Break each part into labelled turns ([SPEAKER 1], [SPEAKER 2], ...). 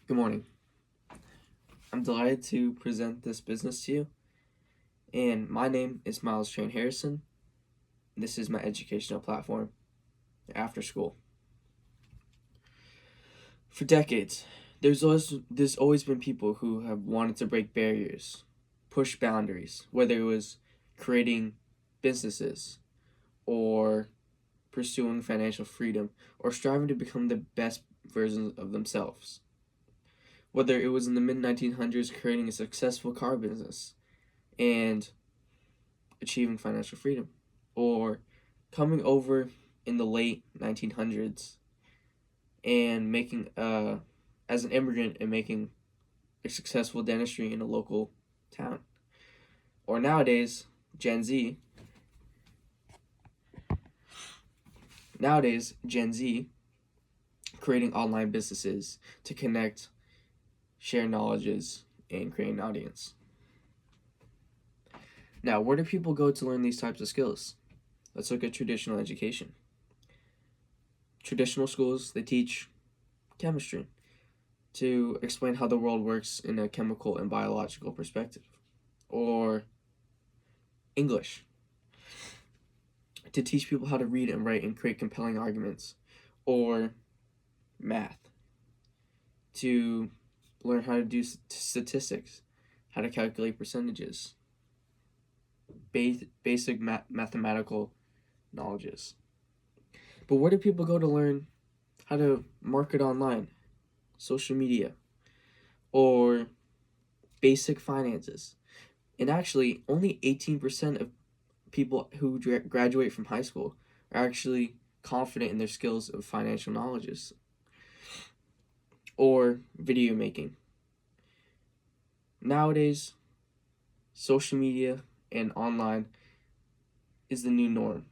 [SPEAKER 1] Good morning. I'm delighted to present this business to you. And my name is Miles Train Harrison. This is my educational platform, After School. For decades, there's always been people who have wanted to break barriers, push boundaries, whether it was creating businesses or pursuing financial freedom or striving to become the best versions of themselves. Whether it was in the mid 1900s creating a successful car business and achieving financial freedom, or coming over in the late 1900s and making as an immigrant and making a successful dentistry in a local town, or nowadays Gen Z. Nowadays, Gen Z creating online businesses to connect, share knowledges, and create an audience. Now, where do people go to learn these types of skills? Let's look at traditional education. Traditional schools, they teach chemistry to explain how the world works in a chemical and biological perspective, or English to teach people how to read and write and create compelling arguments, or math to learn how to do statistics, how to calculate percentages, basic mathematical knowledges. But where do people go to learn how to market online, social media, or basic finances? And actually, only 18% of people who graduate from high school are actually confident in their skills of financial knowledges. Or video making. Nowadays, social media and online is the new norm.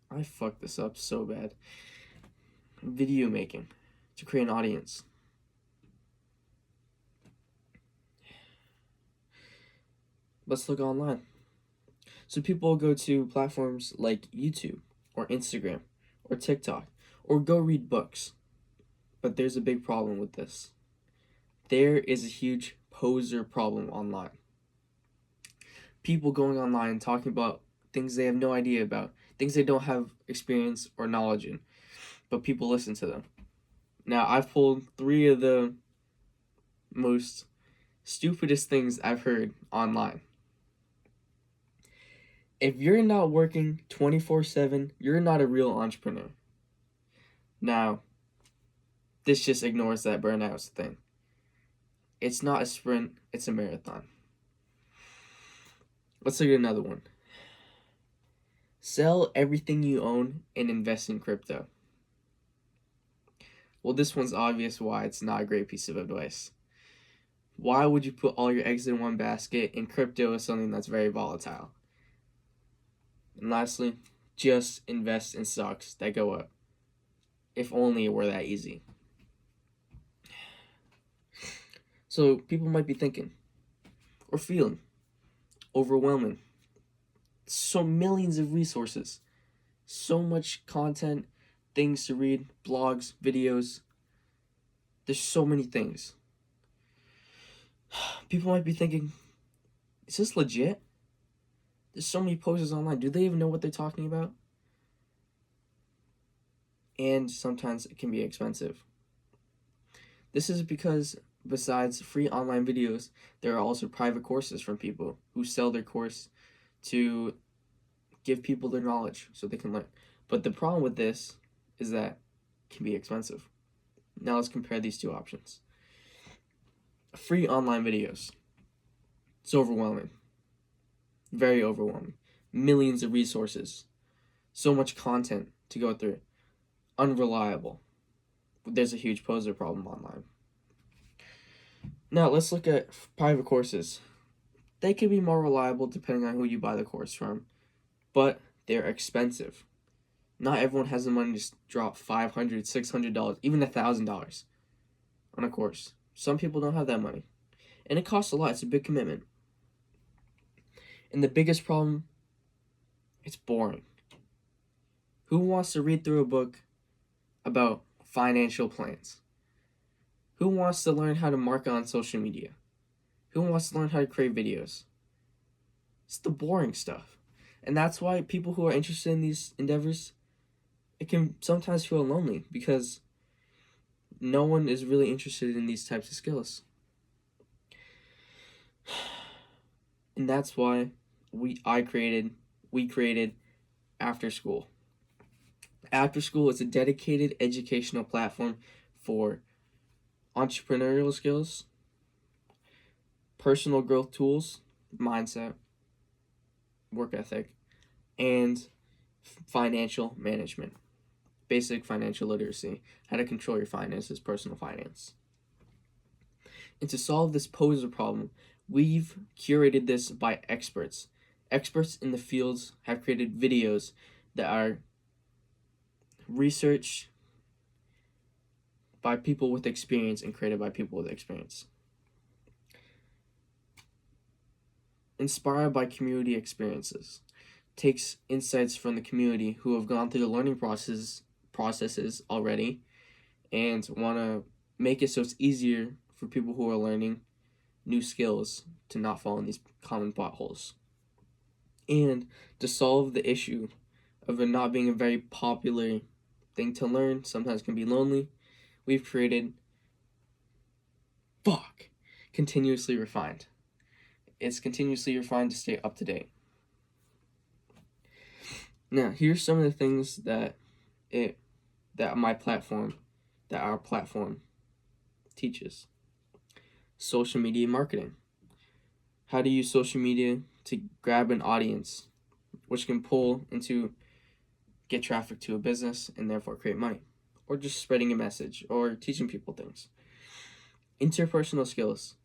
[SPEAKER 1] I fucked this up so bad. Video making to create an audience. Let's look online. So people go to platforms like YouTube or Instagram or TikTok or go read books. But there's a big problem with this. There is a huge poser problem online. People going online talking about things they have no idea about, things they don't have experience or knowledge in, but people listen to them. Now, I've pulled 3 of the most stupidest things I've heard online. If you're not working 24/7, you're not a real entrepreneur. Now, this just ignores that burnout thing. It's not a sprint, it's a marathon. Let's look at another one. Sell everything you own and invest in crypto. Well, this one's obvious why it's not a great piece of advice. Why would you put all your eggs in one basket, and crypto is something that's very volatile? And lastly, just invest in stocks that go up. If only it were that easy. So people might be thinking or feeling overwhelming. So millions of resources, so much content, things to read, blogs, videos. There's so many things. People might be thinking, is this legit? There's so many posters online. Do they even know what they're talking about? And sometimes it can be expensive. This is because besides free online videos, there are also private courses from people who sell their course to give people their knowledge so they can learn. But the problem with this is that it can be expensive. Now let's compare these two options. Free online videos. It's overwhelming. Very overwhelming. Millions of resources. So much content to go through. Unreliable. There's a huge poser problem online. Now let's look at private courses. They can be more reliable depending on who you buy the course from, but they're expensive. Not everyone has the money to drop $500, $600, even $1,000 on a course. Some people don't have that money. And it costs a lot. It's a big commitment. And the biggest problem, it's boring. Who wants to read through a book about financial plans? Who wants to learn how to market on social media? Who wants to learn how to create videos? It's the boring stuff. And that's why people who are interested in these endeavors, it can sometimes feel lonely because no one is really interested in these types of skills. And that's why we created After School. After School is a dedicated educational platform for entrepreneurial skills, personal growth tools, mindset, work ethic, and financial management. Basic financial literacy, how to control your finances, personal finance. And to solve this poser problem, we've curated this by experts. Experts in the fields have created videos that are researched by people with experience and created by people with experience. Inspired by community experiences. Takes insights from the community who have gone through the learning processes already and want to make it so it's easier for people who are learning new skills to not fall in these common potholes. And to solve the issue of it not being a very popular thing to learn, sometimes can be lonely, we've created continuously refined. It's continuously refined to stay up to date. Now, here's some of the things that our platform teaches. Social media marketing. How to use social media to grab an audience, which can get traffic to a business and therefore create money, or just spreading a message or teaching people things. Interpersonal skills.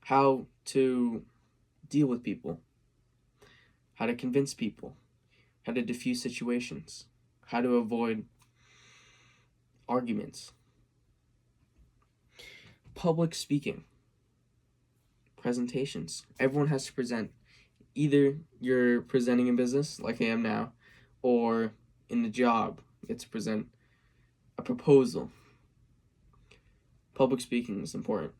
[SPEAKER 1] How to deal with people, how to convince people, how to diffuse situations, how to avoid arguments. Public speaking, presentations. Everyone has to present. Either you're presenting in business, like I am now, or in the job, you get to present a proposal. Public speaking is important.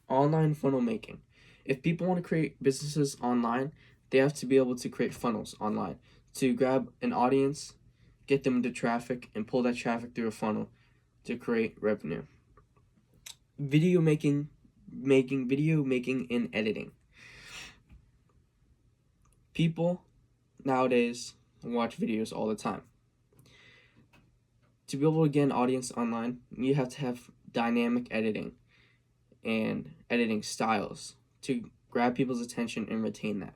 [SPEAKER 1] Online funnel making. If people want to create businesses online, they have to be able to create funnels online to grab an audience, get them into traffic, and pull that traffic through a funnel to create revenue. Video making and editing. People nowadays watch videos all the time. To be able to get an audience online, you have to have dynamic editing and editing styles to grab people's attention and retain that.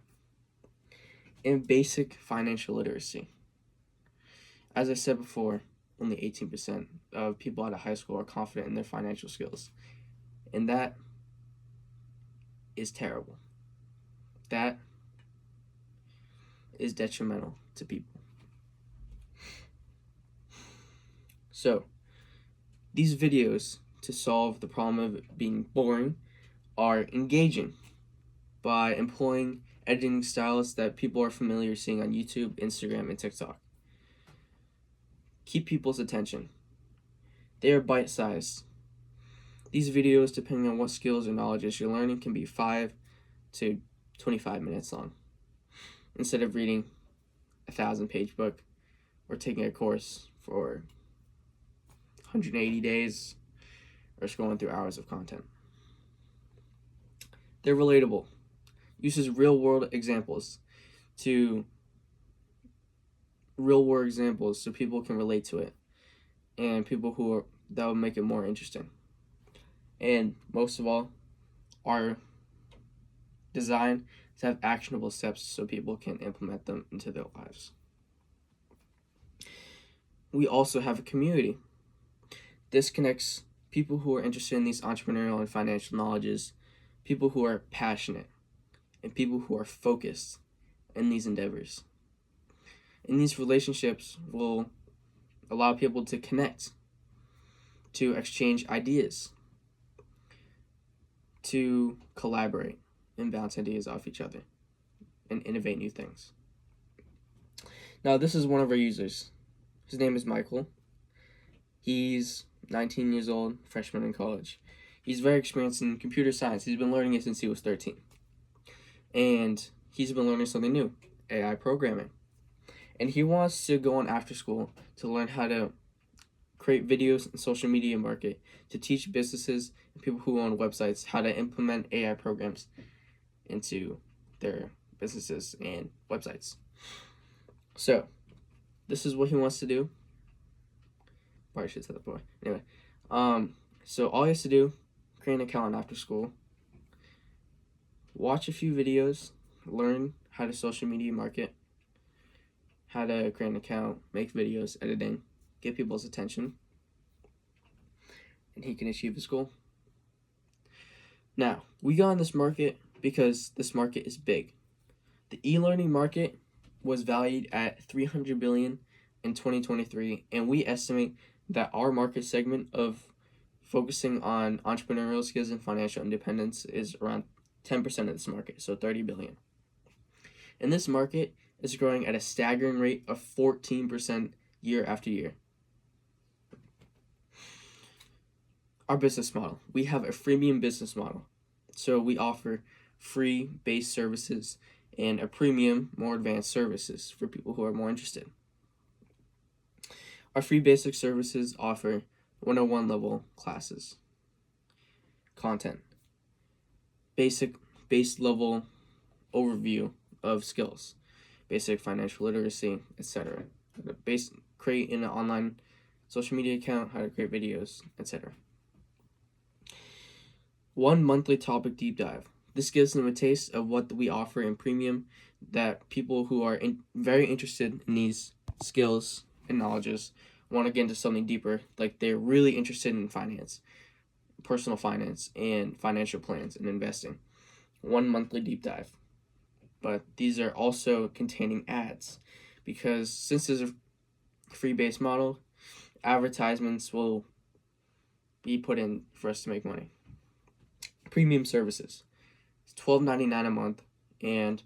[SPEAKER 1] And basic financial literacy. As I said before, only 18% of people out of high school are confident in their financial skills. And that is terrible. That is detrimental to people. So, these videos, to solve the problem of being boring, are engaging by employing editing styles that people are familiar seeing on YouTube, Instagram, and TikTok. Keep people's attention. They are bite-sized. These videos, depending on what skills or knowledges you're learning, can be 5 to 25 minutes long. Instead of reading a 1,000-page book or taking a course for 180 days or scrolling through hours of content. They're relatable. Uses real-world examples so people can relate to it, and that will make it more interesting. And most of all, are designed to have actionable steps so people can implement them into their lives. We also have a community. This connects people who are interested in these entrepreneurial and financial knowledges, people who are passionate, and people who are focused in these endeavors. And these relationships will allow people to connect, to exchange ideas, to collaborate and bounce ideas off each other and innovate new things. Now, this is one of our users. His name is Michael. He's 19 years old, freshman in college. He's very experienced in computer science. He's been learning it since he was 13. And he's been learning something new, AI programming. And he wants to go on after school to learn how to create videos and social media market, to teach businesses and people who own websites how to implement AI programs into their businesses and websites. So, this is what he wants to do. Probably should say that before. Anyway, so all he has to do, create an account after school, watch a few videos, learn how to social media market, how to create an account, make videos, editing, get people's attention, and he can achieve his goal. Now, we got on this market because this market is big. The e-learning market was valued at $300 billion in 2023, and we estimate that our market segment of focusing on entrepreneurial skills and financial independence is around 10% of this market, so $30 billion. And this market is growing at a staggering rate of 14% year after year. Our business model. We have a freemium business model. So we offer free base services and a premium, more advanced services for people who are more interested. Our free basic services offer 101 level classes, content, base level overview of skills, basic financial literacy, etc. Create an online social media account, how to create videos, etc. 1 monthly topic deep dive. This gives them a taste of what we offer in premium, that people who are very interested in these skills and knowledges want to get into something deeper, like they're really interested in finance, personal finance, and financial plans and investing. 1 monthly deep dive. But these are also containing ads, because since there's a free base model, advertisements will be put in for us to make money. Premium services. It's $12.99 a month, and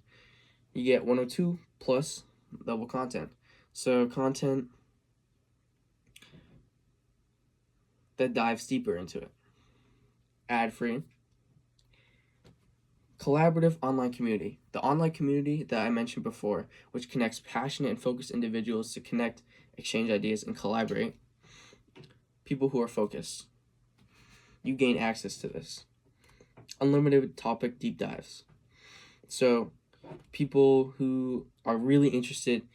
[SPEAKER 1] you get 102 plus level content. So content that dives deeper into it. Ad-free. Collaborative online community. The online community that I mentioned before, which connects passionate and focused individuals to connect, exchange ideas, and collaborate. People who are focused. You gain access to this. Unlimited topic deep dives. So people who are really interested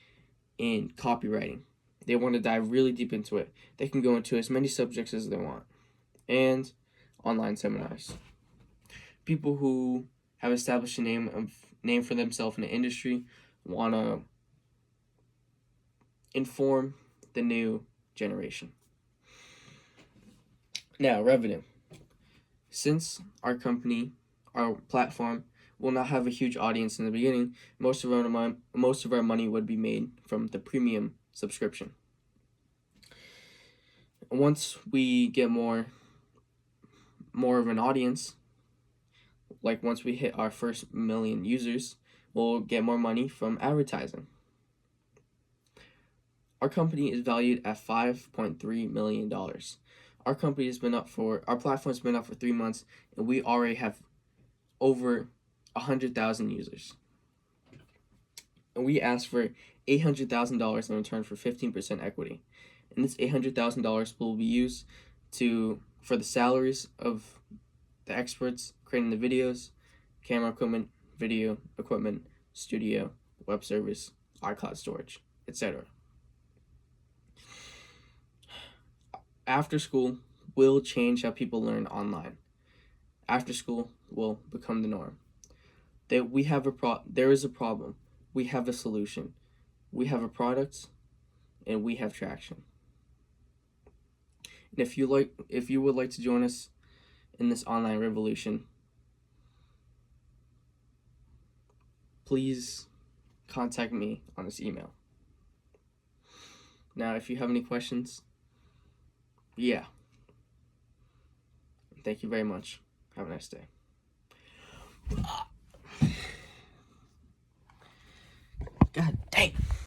[SPEAKER 1] in copywriting, they want to dive really deep into it, they can go into as many subjects as they want. And online seminars. People who have established a name for themselves in the industry want to inform the new generation. Now, revenue. Since our platform will not have a huge audience in the beginning, most of our money would be made from the premium subscription. Once we get more of an audience, like once we hit our first million users, we'll get more money from advertising. Our company is valued at $5.3 million. Our platform has been up for 3 months, and we already have over 100,000 users. And we asked for $800,000 in return for 15% equity. And this $800,000 will be used for the salaries of the experts creating the videos, camera equipment, video equipment, studio, web service, iCloud storage, etc. After school will change how people learn online. After school will become the norm. There is a problem. We have a solution. We have a product, and we have traction. And if you would like to join us in this online revolution, please contact me on this email. Now, if you have any questions, yeah. Thank you very much. Have a nice day. God